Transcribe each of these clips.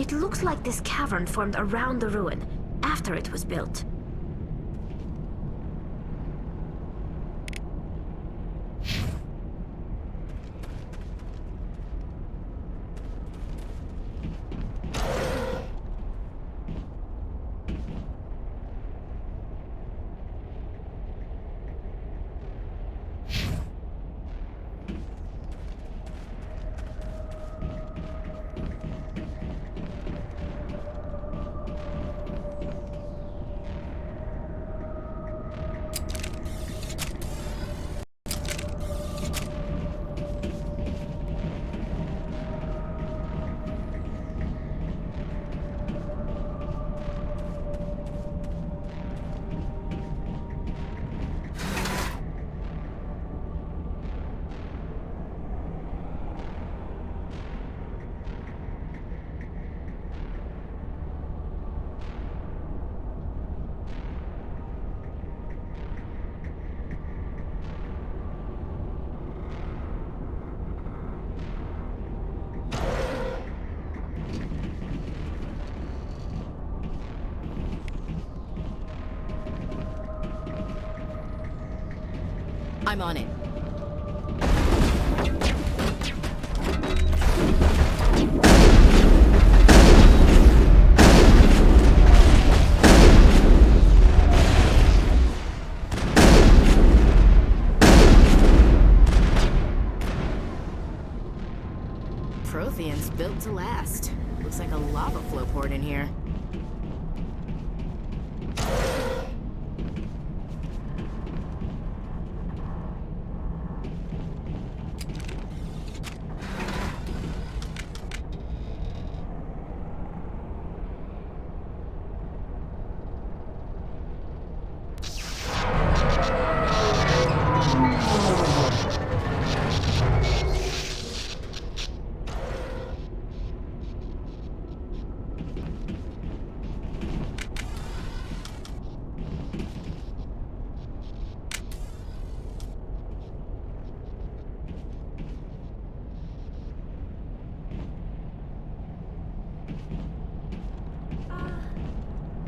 It looks like this cavern formed around the ruin, after it was built. I'm on it. Prothean's built to last. Looks like a lava flow poured in here.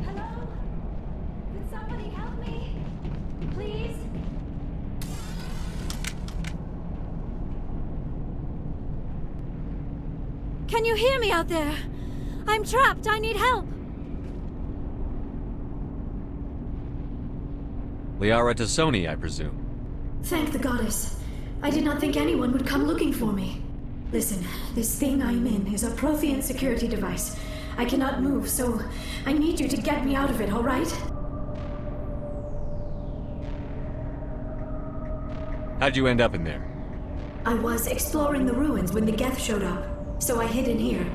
Hello? Could somebody help me? Please? Can you hear me out there? I'm trapped. I need help. Liara T'Soni, I presume. Thank the goddess. I did not think anyone would come looking for me. Listen, this thing I'm in is a Prothean security device. I cannot move, so I need you to get me out of it, all right? How'd you end up in there? I was exploring the ruins when the Geth showed up, so I hid in here.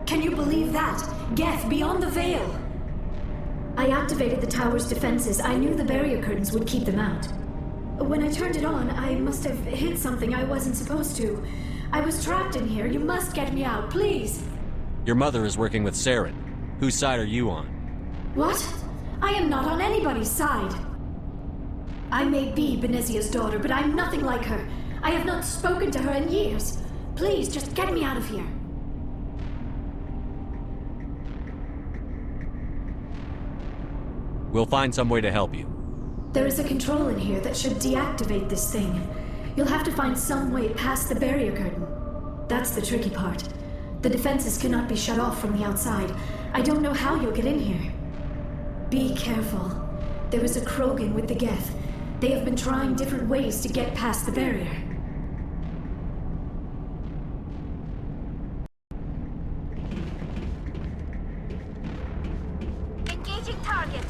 Can you believe that? Geth beyond the veil! I activated the tower's defenses. I knew the barrier curtains would keep them out. When I turned it on, I must have hit something I wasn't supposed to. I was trapped in here. You must get me out, please! Your mother is working with Saren. Whose side are you on? What? I am not on anybody's side. I may be Benezia's daughter, but I'm nothing like her. I have not spoken to her in years. Please, just get me out of here. We'll find some way to help you. There is a control in here that should deactivate this thing. You'll have to find some way past the barrier curtain. That's the tricky part. The defenses cannot be shut off from the outside. I don't know how you'll get in here. Be careful. There is a Krogan with the Geth. They have been trying different ways to get past the barrier. Engaging target.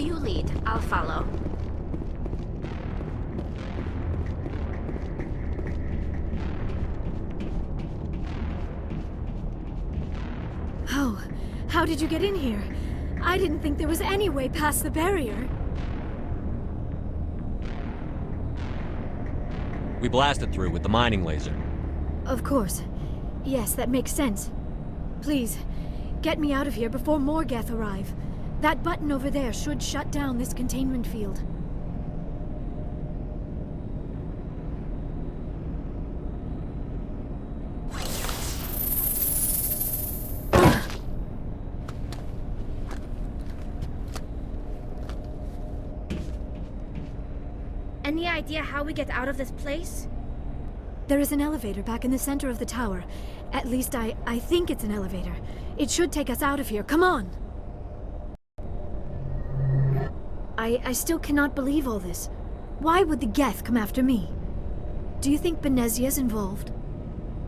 You lead. I'll follow. Oh, how did you get in here? I didn't think there was any way past the barrier. We blasted through with the mining laser. Of course. Yes, that makes sense. Please, get me out of here before more Geth arrive. That button over there should shut down this containment field. Any idea how we get out of this place? There is an elevator back in the center of the tower. At least I think it's an elevator. It should take us out of here. Come on! I still cannot believe all this. Why would the Geth come after me? Do you think Benezia's involved?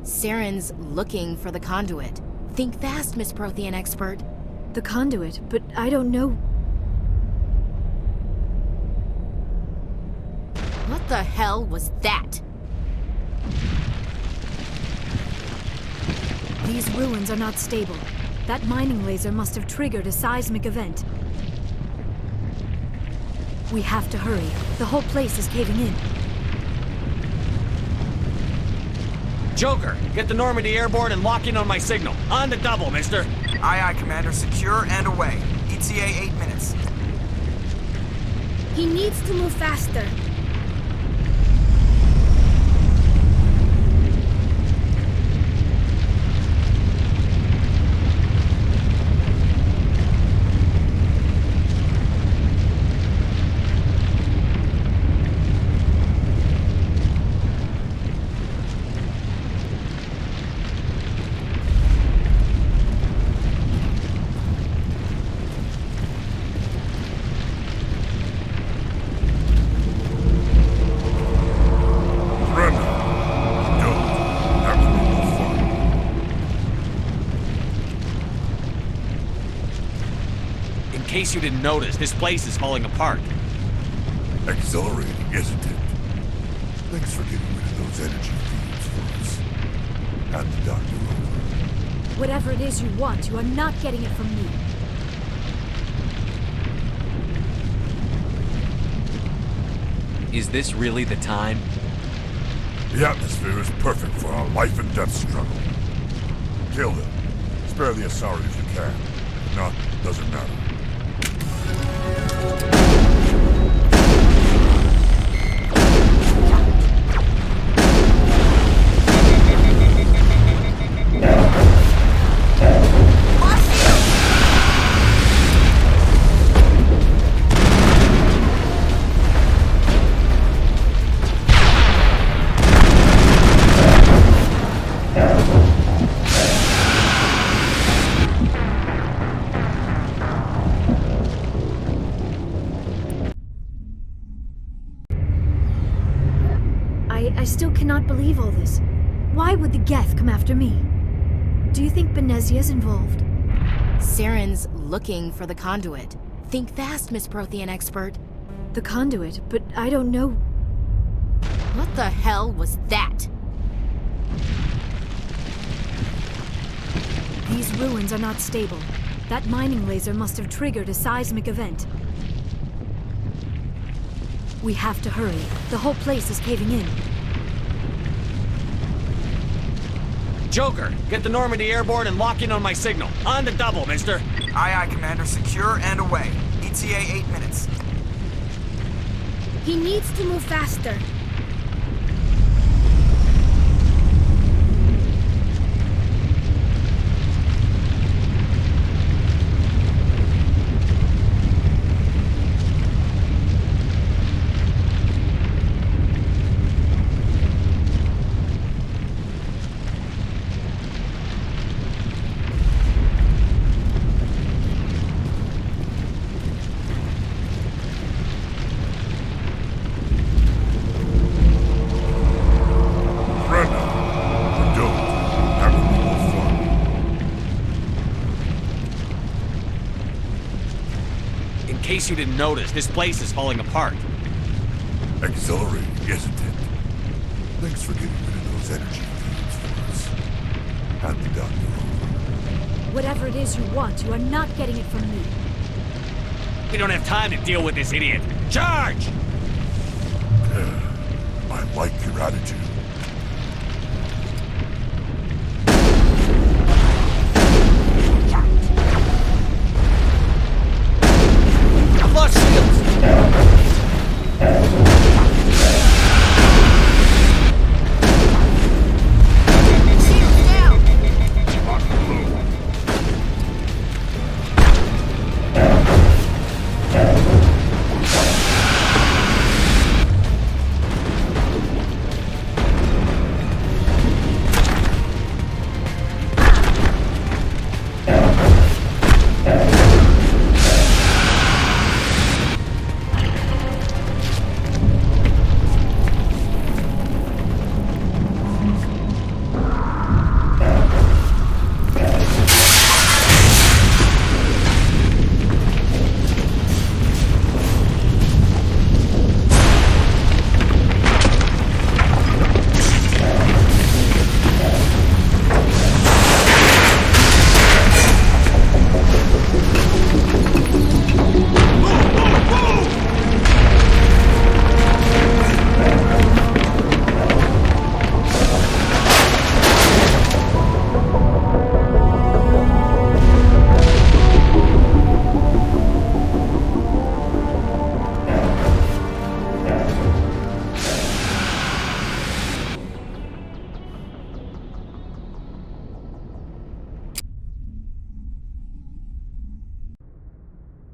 Saren's looking for the conduit. Think fast, Miss Prothean expert. The conduit, but I don't know. What the hell was that? These ruins are not stable. That mining laser must have triggered a seismic event. We have to hurry. The whole place is caving in. Joker, get the Normandy airborne and lock in on my signal. On the double, mister. Aye, aye, Commander. Secure and away. ETA 8 minutes. He needs to move faster. In case you didn't notice, this place is falling apart. Exhilarating, isn't it? Thanks for getting rid of those energy feeds for us. Hand the doctor over. Whatever it is you want, you are not getting it from me. Is this really the time? The atmosphere is perfect for our life and death struggle. Kill them. Spare the Asari if you can. If not, doesn't matter. I still cannot believe all this. Why would the Geth come after me? Do you think Benezia's involved? Saren's looking for the conduit. Think fast, Miss Prothean expert. The conduit, but I don't know. What the hell was that? These ruins are not stable. That mining laser must have triggered a seismic event. We have to hurry. The whole place is caving in. Joker, get the Normandy airborne and lock in on my signal. On the double, mister. Aye, aye, Commander. Secure and away. ETA 8 minutes. He needs to move faster. In case you didn't notice, this place is falling apart. Exhilarating, isn't it? Thanks for getting rid of those energy fields for us. Hand the doctor over. Whatever it is you want, you are not getting it from me. We don't have time to deal with this idiot. Charge! I like your attitude. I've lost shields!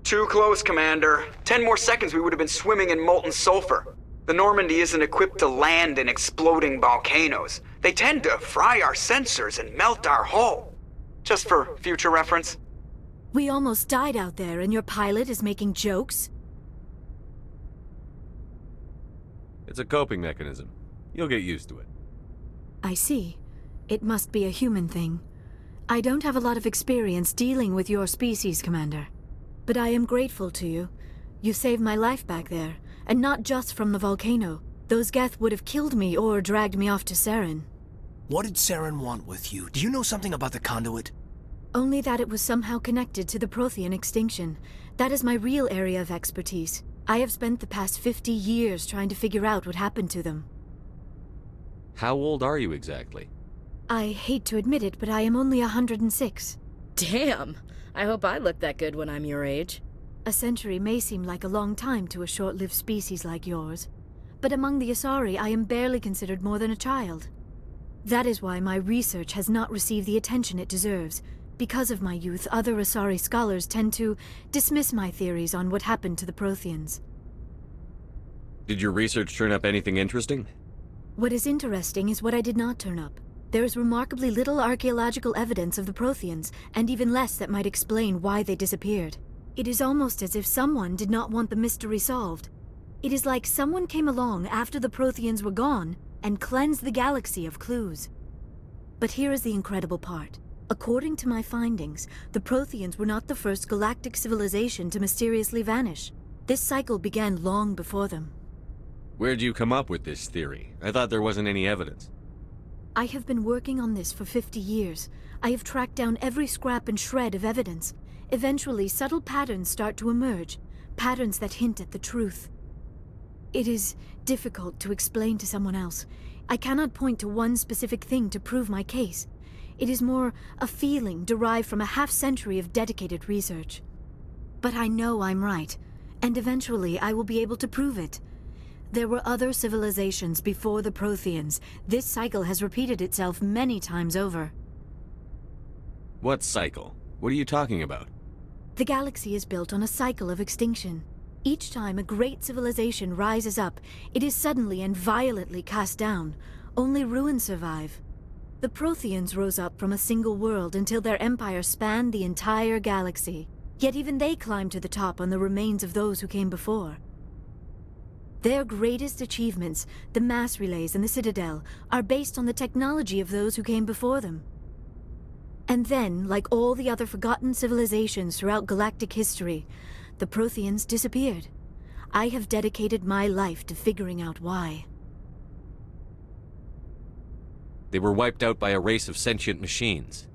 Too close, Commander. 10 more seconds we would have been swimming in molten sulfur. The Normandy isn't equipped to land in exploding volcanoes. They tend to fry our sensors and melt our hull. Just for future reference. We almost died out there, and your pilot is making jokes? It's a coping mechanism. You'll get used to it. I see. It must be a human thing. I don't have a lot of experience dealing with your species, Commander. But I am grateful to you. You saved my life back there, and not just from the volcano. Those Geth would have killed me or dragged me off to Saren. What did Saren want with you? Do you know something about the conduit? Only that it was somehow connected to the Prothean extinction. That is my real area of expertise. I have spent the past 50 years trying to figure out what happened to them. How old are you exactly? I hate to admit it, but I am only 106. Damn! I hope I look that good when I'm your age. A century may seem like a long time to a short-lived species like yours, but among the Asari I am barely considered more than a child. That is why my research has not received the attention it deserves. Because of my youth, other Asari scholars tend to dismiss my theories on what happened to the Protheans. Did your research turn up anything interesting? What is interesting is what I did not turn up. There is remarkably little archaeological evidence of the Protheans, and even less that might explain why they disappeared. It is almost as if someone did not want the mystery solved. It is like someone came along after the Protheans were gone and cleansed the galaxy of clues. But here is the incredible part. According to my findings, the Protheans were not the first galactic civilization to mysteriously vanish. This cycle began long before them. Where'd you come up with this theory? I thought there wasn't any evidence. I have been working on this for 50 years. I have tracked down every scrap and shred of evidence. Eventually, subtle patterns start to emerge, patterns that hint at the truth. It is difficult to explain to someone else. I cannot point to one specific thing to prove my case. It is more a feeling derived from a half-century of dedicated research. But I know I'm right, and eventually I will be able to prove it. There were other civilizations before the Protheans. This cycle has repeated itself many times over. What cycle? What are you talking about? The galaxy is built on a cycle of extinction. Each time a great civilization rises up, it is suddenly and violently cast down. Only ruins survive. The Protheans rose up from a single world until their empire spanned the entire galaxy. Yet even they climbed to the top on the remains of those who came before. Their greatest achievements, the mass relays and the Citadel, are based on the technology of those who came before them. And then, like all the other forgotten civilizations throughout galactic history, the the Protheans disappeared. I have dedicated my life to figuring out why. They were wiped out by a race of sentient machines.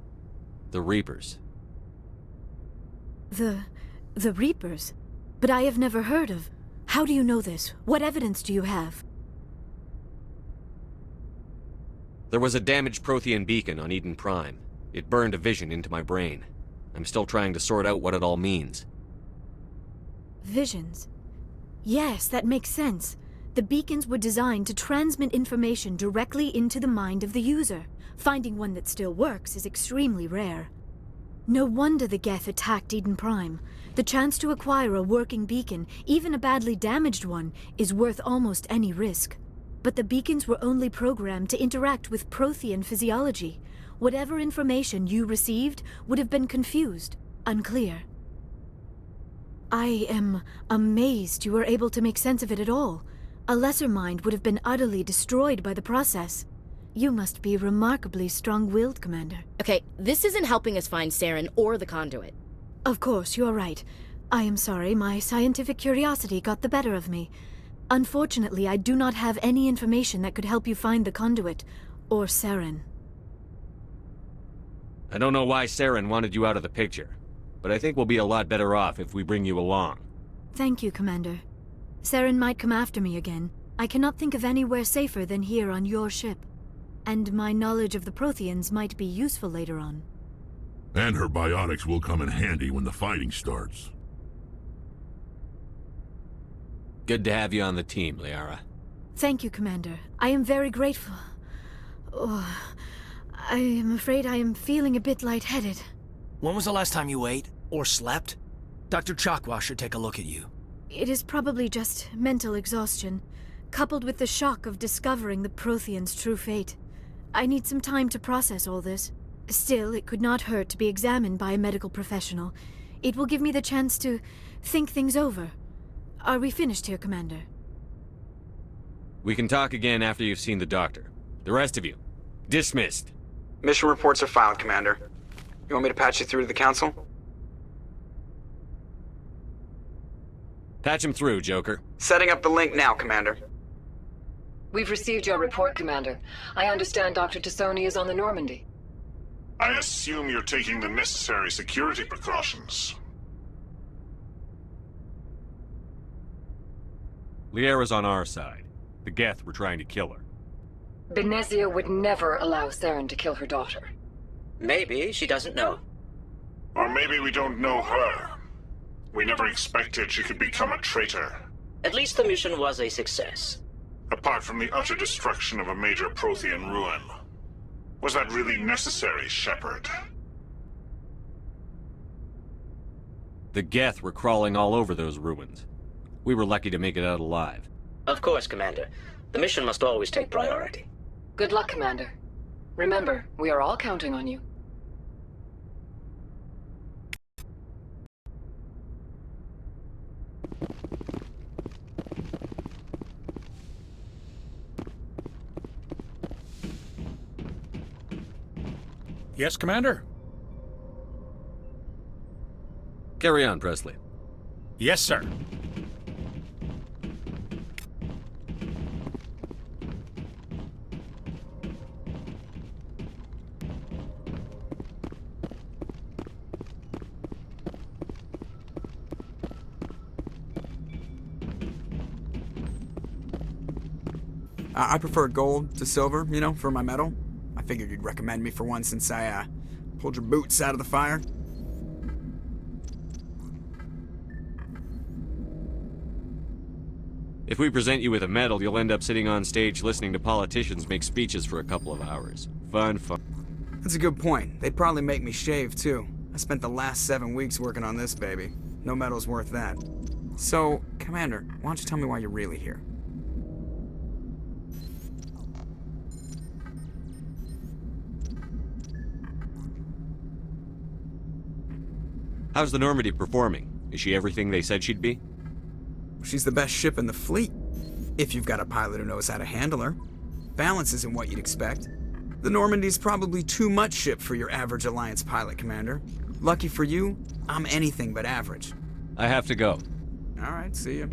The Reapers. The Reapers? But I have never heard of... How do you know this? What evidence do you have? There was a damaged Prothean beacon on Eden Prime. It burned a vision into my brain. I'm still trying to sort out what it all means. Visions? Yes, that makes sense. The beacons were designed to transmit information directly into the mind of the user. Finding one that still works is extremely rare. No wonder the Geth attacked Eden Prime. The chance to acquire a working beacon, even a badly damaged one, is worth almost any risk. But the beacons were only programmed to interact with Prothean physiology. Whatever information you received would have been confused, unclear. I am amazed you were able to make sense of it at all. A lesser mind would have been utterly destroyed by the process. You must be remarkably strong-willed, Commander. Okay, this isn't helping us find Saren or the conduit. Of course, you're right. I am sorry, my scientific curiosity got the better of me. Unfortunately, I do not have any information that could help you find the conduit, or Saren. I don't know why Saren wanted you out of the picture, but I think we'll be a lot better off if we bring you along. Thank you, Commander. Saren might come after me again. I cannot think of anywhere safer than here on your ship. And my knowledge of the Protheans might be useful later on. And her biotics will come in handy when the fighting starts. Good to have you on the team, Liara. Thank you, Commander. I am very grateful. Oh, I am afraid I am feeling a bit lightheaded. When was the last time you ate? Or slept? Dr. Chakwa should take a look at you. It is probably just mental exhaustion, coupled with the shock of discovering the Protheans' true fate. I need some time to process all this. Still, it could not hurt to be examined by a medical professional. It will give me the chance to think things over. Are we finished here, Commander? We can talk again after you've seen the doctor. The rest of you, dismissed. Mission reports are filed, Commander. You want me to patch you through to the Council? Patch him through, Joker. Setting up the link now, Commander. We've received your report, Commander. I understand Dr. Tassoni is on the Normandy. I assume you're taking the necessary security precautions. Liara's on our side. The Geth were trying to kill her. Benezia would never allow Saren to kill her daughter. Maybe she doesn't know. Or maybe we don't know her. We never expected she could become a traitor. At least the mission was a success. Apart from the utter destruction of a major Prothean ruin. Was that really necessary, Shepard? The Geth were crawling all over those ruins. We were lucky to make it out alive. Of course, Commander. The mission must always take priority. Good luck, Commander. Remember, we are all counting on you. Yes, Commander? Carry on, Presley. Yes, sir. I prefer gold to silver, you know, for my medal. I figured you'd recommend me for one since I, pulled your boots out of the fire. If we present you with a medal, you'll end up sitting on stage listening to politicians make speeches for a couple of hours. Fun. That's a good point. They'd probably make me shave, too. I spent the last 7 weeks working on this baby. No medal's worth that. So, Commander, why don't you tell me why you're really here? How's the Normandy performing? Is she everything they said she'd be? She's the best ship in the fleet. If you've got a pilot who knows how to handle her. Balance isn't what you'd expect. The Normandy's probably too much ship for your average Alliance pilot, Commander. Lucky for you, I'm anything but average. I have to go. All right, see ya.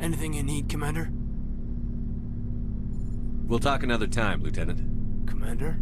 Anything you need, Commander? We'll talk another time, Lieutenant. Commander?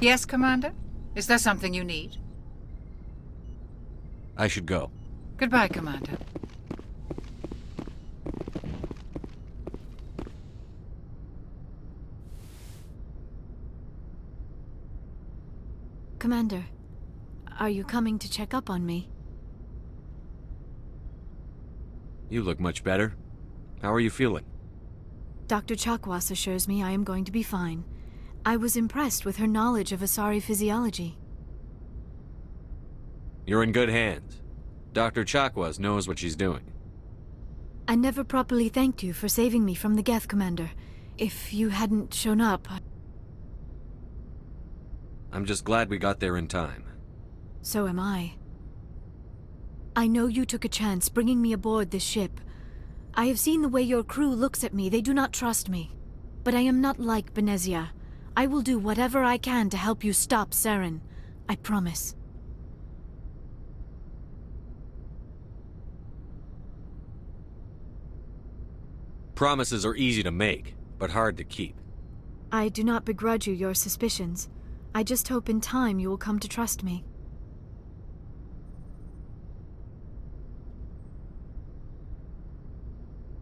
Yes, Commander? Is there something you need? I should go. Goodbye, Commander. Commander, are you coming to check up on me? You look much better. How are you feeling? Dr. Chakwas assures me I am going to be fine. I was impressed with her knowledge of Asari physiology. You're in good hands. Dr. Chakwas knows what she's doing. I never properly thanked you for saving me from the Geth, Commander. If you hadn't shown up... I'm just glad we got there in time. So am I. I know you took a chance bringing me aboard this ship. I have seen the way your crew looks at me. They do not trust me. But I am not like Benezia. I will do whatever I can to help you stop Saren. I promise. Promises are easy to make, but hard to keep. I do not begrudge you your suspicions. I just hope in time you will come to trust me.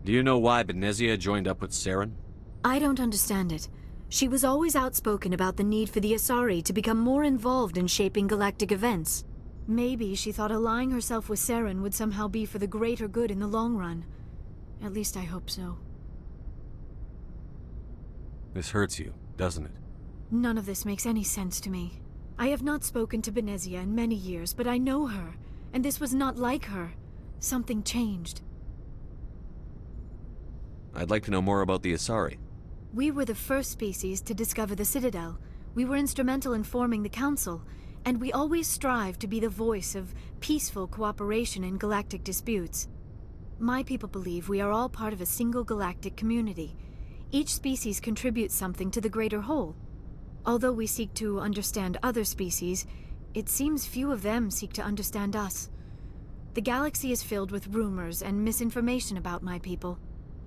Do you know why Benezia joined up with Saren? I don't understand it. She was always outspoken about the need for the Asari to become more involved in shaping galactic events. Maybe she thought allying herself with Saren would somehow be for the greater good in the long run. At least I hope so. This hurts you, doesn't it? None of this makes any sense to me. I have not spoken to Benezia in many years, but I know her, and this was not like her. Something changed. I'd like to know more about the Asari. We were the first species to discover the Citadel. We were instrumental in forming the Council, and we always strive to be the voice of peaceful cooperation in galactic disputes. My people believe we are all part of a single galactic community. Each species contributes something to the greater whole. Although we seek to understand other species, it seems few of them seek to understand us. The galaxy is filled with rumors and misinformation about my people.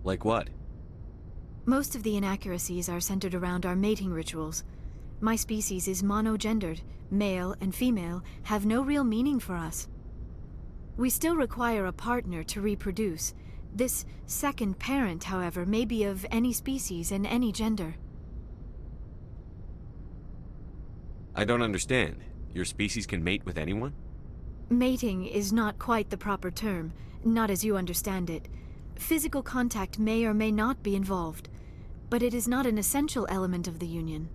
Like what? Most of the inaccuracies are centered around our mating rituals. My species is monogendered. Male and female have no real meaning for us. We still require a partner to reproduce. This second parent, however, may be of any species and any gender. I don't understand. Your species can mate with anyone? Mating is not quite the proper term, not as you understand it. Physical contact may or may not be involved, but it is not an essential element of the union.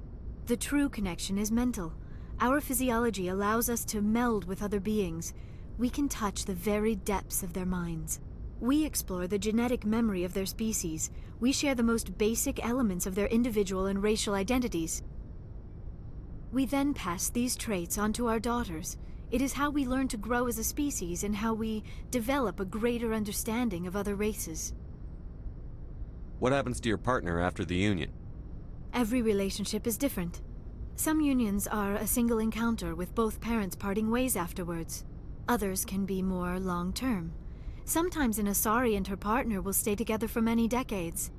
The true connection is mental. Our physiology allows us to meld with other beings. We can touch the very depths of their minds. We explore the genetic memory of their species. We share the most basic elements of their individual and racial identities. We then pass these traits onto our daughters. It is how we learn to grow as a species and how we develop a greater understanding of other races. What happens to your partner after the union? Every relationship is different. Some unions are a single encounter with both parents parting ways afterwards. Others can be more long-term. Sometimes an Asari and her partner will stay together for many decades.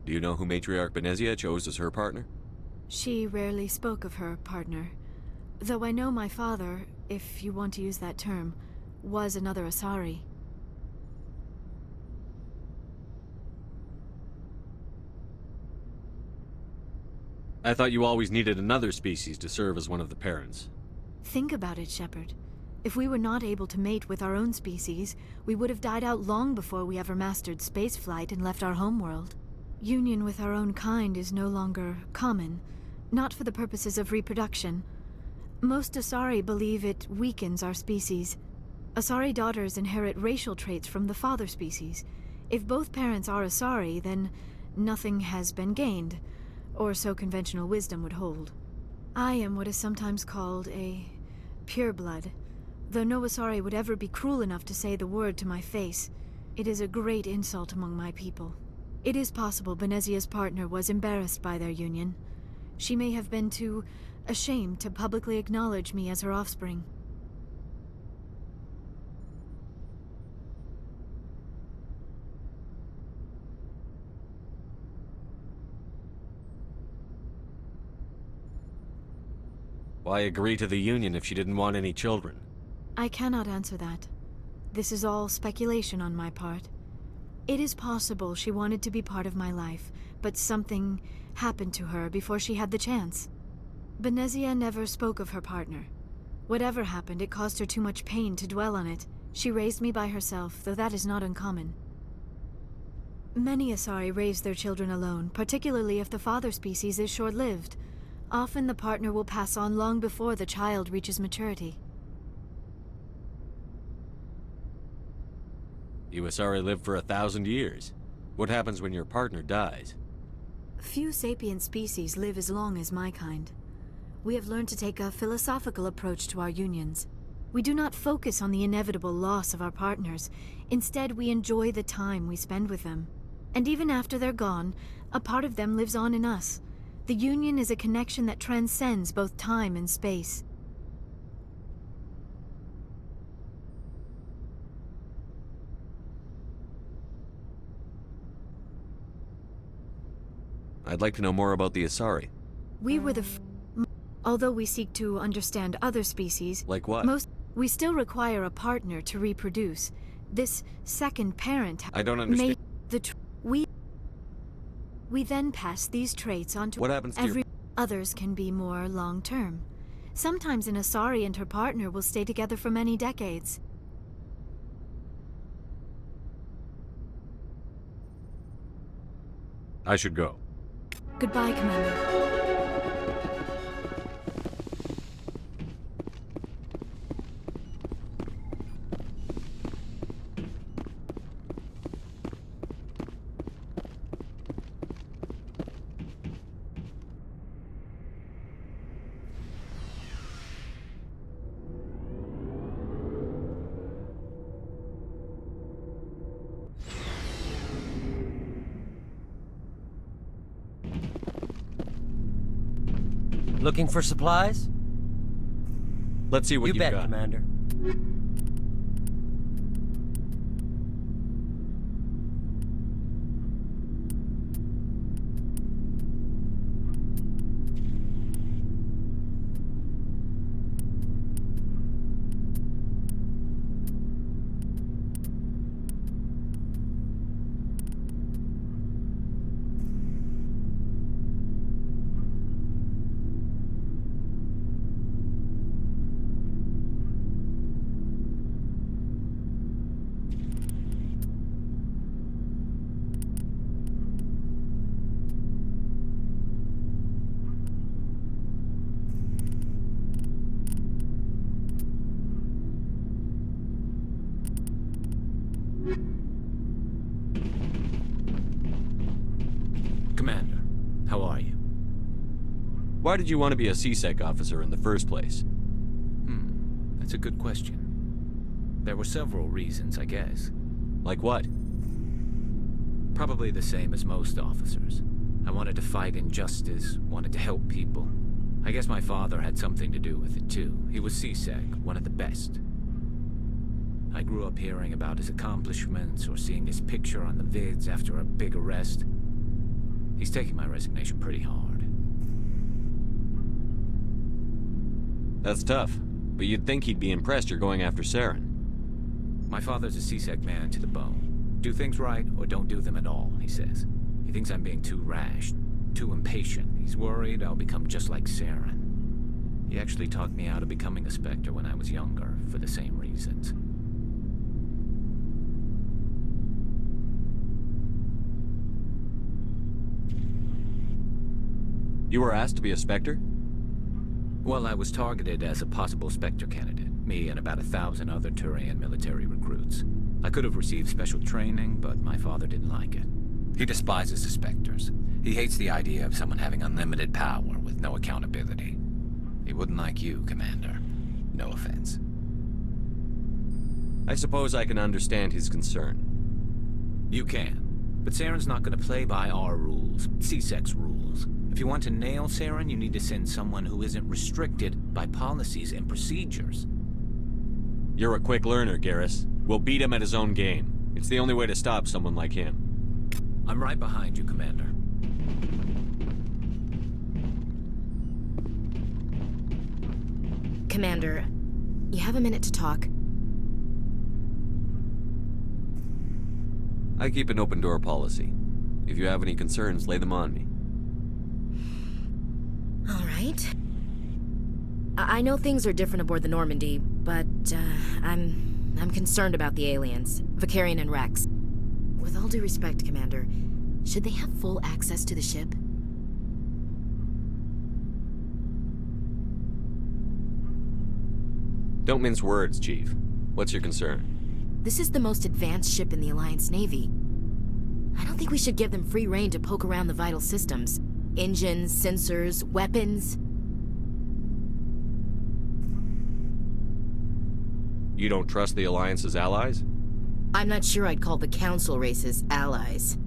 Do you know who Matriarch Benezia chose as her partner? She rarely spoke of her partner. Though I know my father, if you want to use that term, was another Asari. I thought you always needed another species to serve as one of the parents. Think about it, Shepard. If we were not able to mate with our own species, we would have died out long before we ever mastered spaceflight and left our homeworld. Union with our own kind is no longer common, not for the purposes of reproduction. Most Asari believe it weakens our species. Asari daughters inherit racial traits from the father species. If both parents are Asari, then nothing has been gained, or so conventional wisdom would hold. I am what is sometimes called a pureblood, though no Asari would ever be cruel enough to say the word to my face. It is a great insult among my people. It is possible Benezia's partner was embarrassed by their union. She may have been too ashamed to publicly acknowledge me as her offspring. Why agree to the union if she didn't want any children? I cannot answer that. This is all speculation on my part. It is possible she wanted to be part of my life, but something happened to her before she had the chance. Benezia never spoke of her partner. Whatever happened, it caused her too much pain to dwell on it. She raised me by herself, though that is not uncommon. Many Asari raise their children alone, particularly if the father species is short-lived. Often the partner will pass on long before the child reaches maturity. You Asari live for 1,000 years. What happens when your partner dies? Few sapient species live as long as my kind. We have learned to take a philosophical approach to our unions. We do not focus on the inevitable loss of our partners. Instead, we enjoy the time we spend with them. And even after they're gone, a part of them lives on in us. The union is a connection that transcends both time and space. I'd like to know more about the Asari. We were the although we seek to understand other species, like what? We still require a partner to reproduce. This second parent I don't understand. We then pass these traits on to what happens to others can be more long-term. Sometimes an Asari and her partner will stay together for many decades. I should go. Goodbye, Commander. Looking for supplies? Let's see what you've got. You bet, Commander. Why did you want to be a CSEC officer in the first place? That's a good question. There were several reasons, I guess. Like what? Probably the same as most officers. I wanted to fight injustice, wanted to help people. I guess my father had something to do with it too. He was CSEC, one of the best. I grew up hearing about his accomplishments or seeing his picture on the vids after a big arrest. He's taking my resignation pretty hard. That's tough, but you'd think he'd be impressed you're going after Saren. My father's a CSEC man to the bone. Do things right or don't do them at all, he says. He thinks I'm being too rash, too impatient. He's worried I'll become just like Saren. He actually talked me out of becoming a Spectre when I was younger, for the same reasons. You were asked to be a Spectre? Well, I was targeted as a possible Spectre candidate, me and about 1,000 other Turian military recruits. I could have received special training, but my father didn't like it. He despises the Spectres. He hates the idea of someone having unlimited power with no accountability. He wouldn't like you, Commander. No offense. I suppose I can understand his concern. You can. But Saren's not going to play by our rules, CSEC's rules. If you want to nail Saren, you need to send someone who isn't restricted by policies and procedures. You're a quick learner, Garrus. We'll beat him at his own game. It's the only way to stop someone like him. I'm right behind you, Commander. Commander, you have a minute to talk. I keep an open-door policy. If you have any concerns, lay them on me. All right. I know things are different aboard the Normandy, but I'm concerned about the aliens, Vakarian and Rex. With all due respect, Commander, should they have full access to the ship? Don't mince words, Chief. What's your concern? This is the most advanced ship in the Alliance Navy. I don't think we should give them free rein to poke around the vital systems. Engines, sensors, weapons. You don't trust the Alliance's allies? I'm not sure I'd call the Council races allies.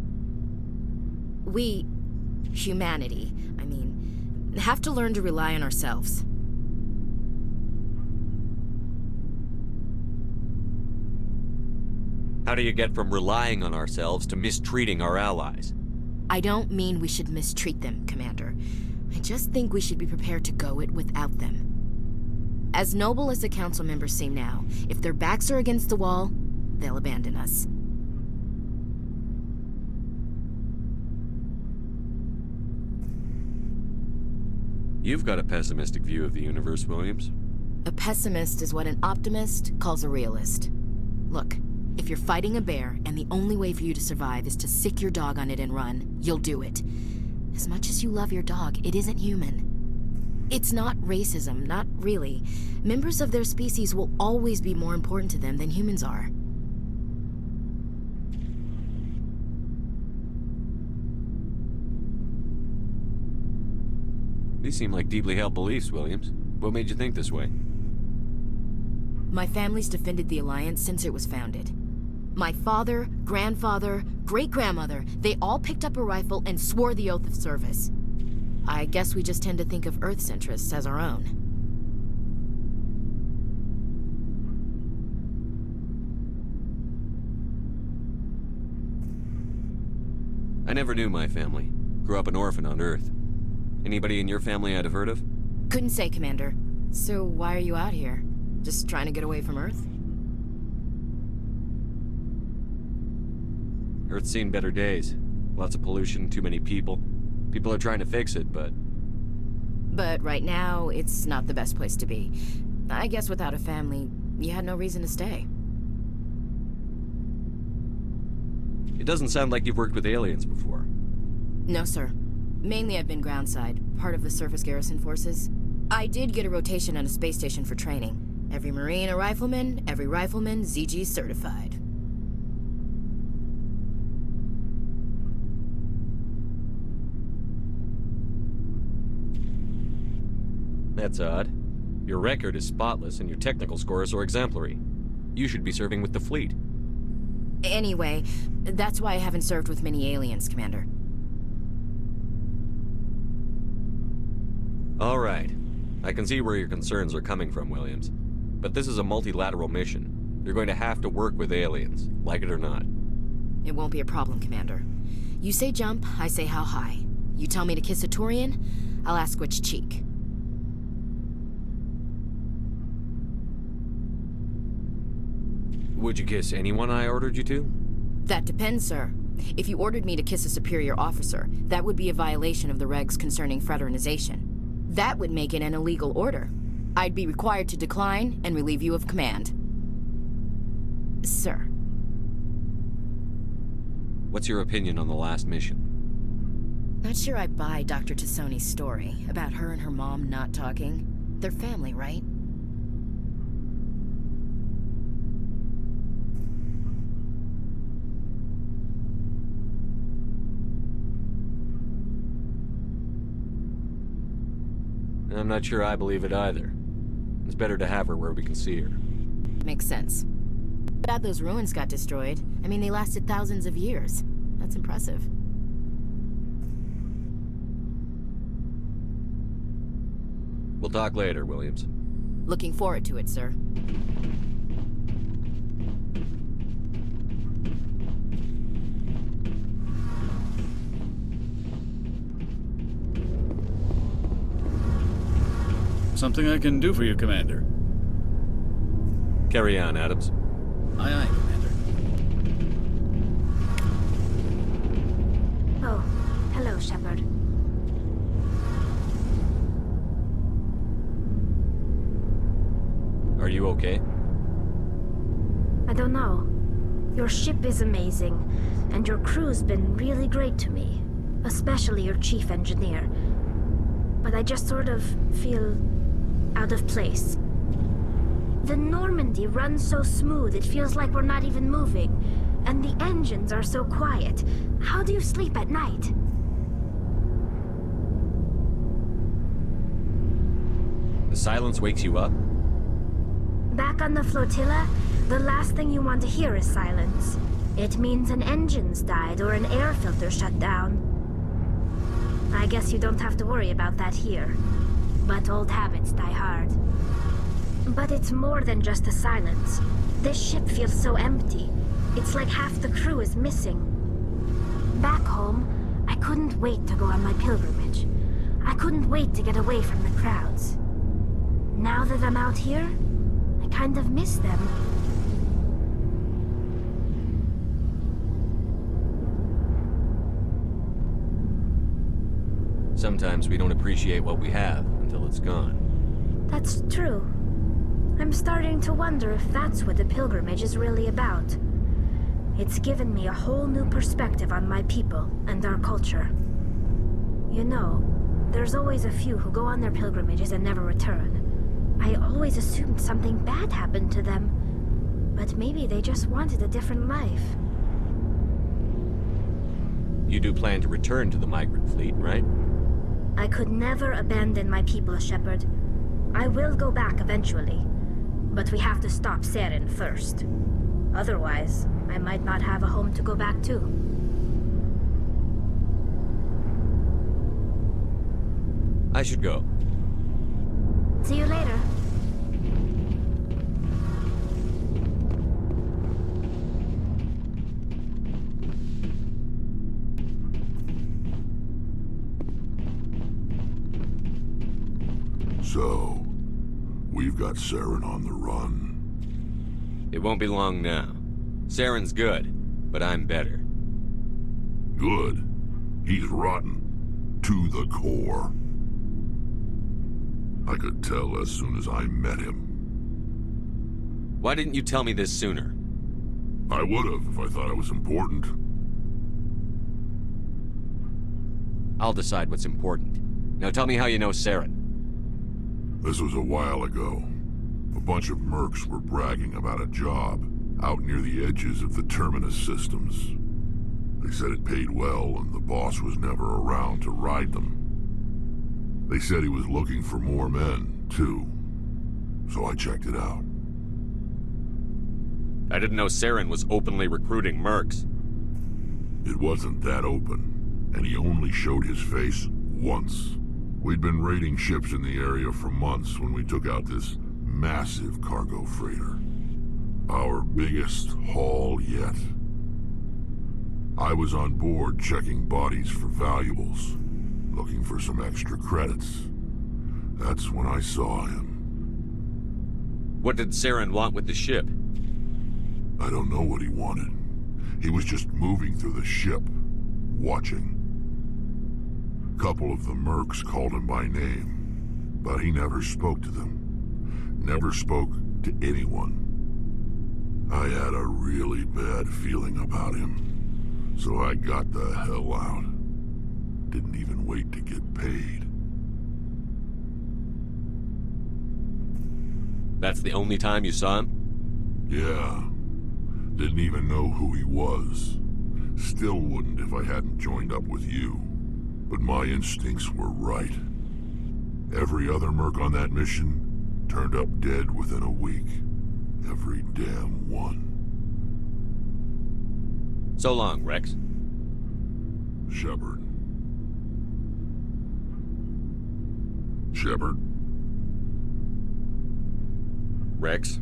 We, humanity, have to learn to rely on ourselves. How do you get from relying on ourselves to mistreating our allies? I don't mean we should mistreat them, Commander. I just think we should be prepared to go it without them. As noble as the Council members seem now, if their backs are against the wall, they'll abandon us. You've got a pessimistic view of the universe, Williams. A pessimist is what an optimist calls a realist. Look, if you're fighting a bear and the only way for you to survive is to sick your dog on it and run, you'll do it. As much as you love your dog, it isn't human. It's not racism, not really. Members of their species will always be more important to them than humans are. These seem like deeply held beliefs, Williams. What made you think this way? My family's defended the Alliance since it was founded. My father, grandfather, great-grandmother, they all picked up a rifle and swore the oath of service. I guess we just tend to think of Earth's interests as our own. I never knew my family. Grew up an orphan on Earth. Anybody in your family I'd have heard of? Couldn't say, Commander. So why are you out here? Just trying to get away from Earth? Earth's seen better days. Lots of pollution, too many people. People are trying to fix it, but... But right now, it's not the best place to be. I guess without a family, you had no reason to stay. It doesn't sound like you've worked with aliens before. No, sir. Mainly I've been groundside, part of the surface garrison forces. I did get a rotation on a space station for training. Every Marine a rifleman, every rifleman ZG certified. That's odd. Your record is spotless and your technical scores are exemplary. You should be serving with the fleet. Anyway, that's why I haven't served with many aliens, Commander. All right. I can see where your concerns are coming from, Williams. But this is a multilateral mission. You're going to have to work with aliens, like it or not. It won't be a problem, Commander. You say jump, I say how high. You tell me to kiss a Turian, I'll ask which cheek. Would you kiss anyone I ordered you to? That depends, sir. If you ordered me to kiss a superior officer, that would be a violation of the regs concerning fraternization. That would make it an illegal order. I'd be required to decline and relieve you of command. Sir. What's your opinion on the last mission? Not sure I buy Dr. Tassoni's story about her and her mom not talking. They're family, right? I'm not sure I believe it either. It's better to have her where we can see her. Makes sense. Bad those ruins got destroyed. I mean, they lasted thousands of years. That's impressive. We'll talk later, Williams. Looking forward to it, sir. Something I can do for you, Commander. Carry on, Adams. Aye, aye, Commander. Oh, hello, Shepard. Are you okay? I don't know. Your ship is amazing, and your crew's been really great to me. Especially your chief engineer. But I just sort of feel out of place. The Normandy runs so smooth it feels like we're not even moving. And the engines are so quiet. How do you sleep at night? The silence wakes you up? Back on the flotilla, the last thing you want to hear is silence. It means an engine's died or an air filter shut down. I guess you don't have to worry about that here. But old habits die hard. But it's more than just the silence. This ship feels so empty. It's like half the crew is missing. Back home, I couldn't wait to go on my pilgrimage. I couldn't wait to get away from the crowds. Now that I'm out here, I kind of miss them. Sometimes we don't appreciate what we have until it's gone. That's true. I'm starting to wonder if that's what the pilgrimage is really about. It's given me a whole new perspective on my people and our culture. You know, there's always a few who go on their pilgrimages and never return. I always assumed something bad happened to them, but maybe they just wanted a different life. You do plan to return to the migrant fleet, right? I could never abandon my people, Shepard. I will go back eventually, but we have to stop Saren first. Otherwise, I might not have a home to go back to. I should go. See you later. So, we've got Saren on the run. It won't be long now. Saren's good, but I'm better. Good. He's rotten. To the core. I could tell as soon as I met him. Why didn't you tell me this sooner? I would've if I thought it was important. I'll decide what's important. Now tell me how you know Saren. This was a while ago. A bunch of mercs were bragging about a job out near the edges of the Terminus systems. They said it paid well and the boss was never around to ride them. They said he was looking for more men, too. So I checked it out. I didn't know Saren was openly recruiting mercs. It wasn't that open, and he only showed his face once. We'd been raiding ships in the area for months when we took out this massive cargo freighter. Our biggest haul yet. I was on board checking bodies for valuables, looking for some extra credits. That's when I saw him. What did Saren want with the ship? I don't know what he wanted. He was just moving through the ship, watching. A couple of the mercs called him by name, but he never spoke to them. Never spoke to anyone. I had a really bad feeling about him, so I got the hell out. Didn't even wait to get paid. That's the only time you saw him? Yeah. Didn't even know who he was. Still wouldn't if I hadn't joined up with you. But my instincts were right. Every other merc on that mission turned up dead within a week. Every damn one. So long, Rex. Shepard. Shepard? Rex?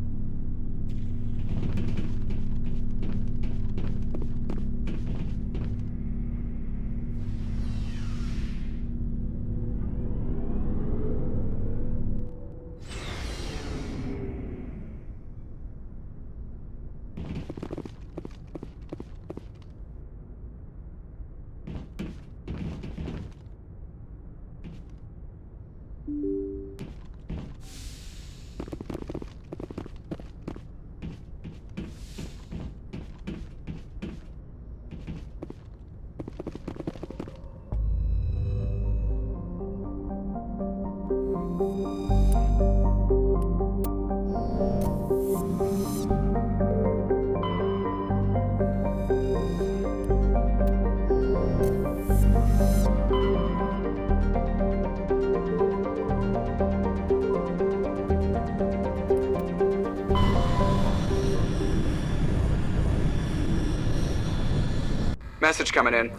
Message coming in.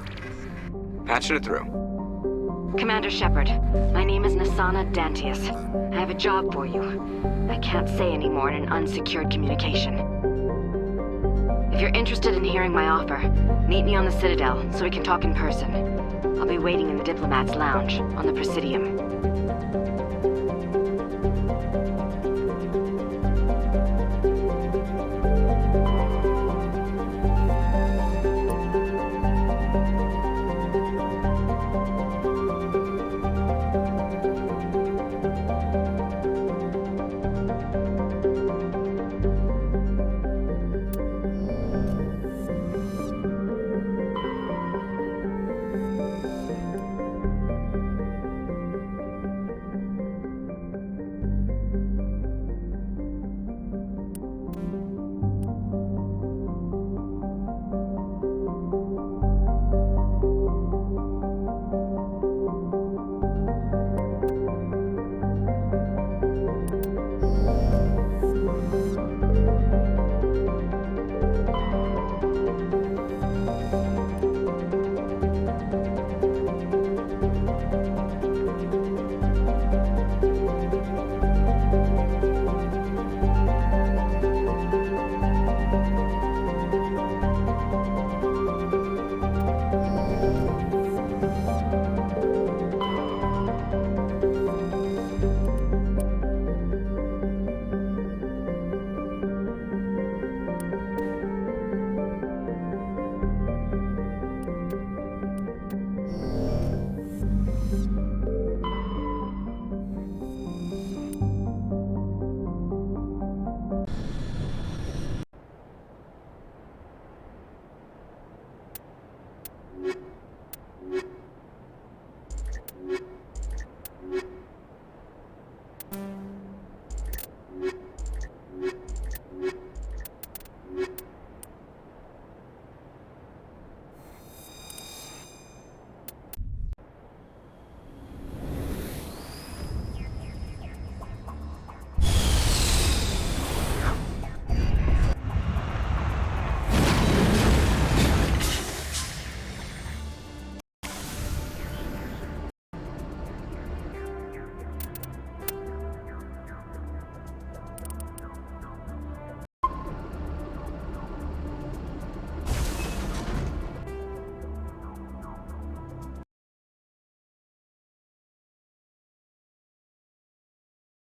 Patching it through. Commander Shepard, my name is Nassana Dantius. I have a job for you. I can't say any more in an unsecured communication. If you're interested in hearing my offer, meet me on the Citadel so we can talk in person. I'll be waiting in the Diplomat's Lounge on the Presidium.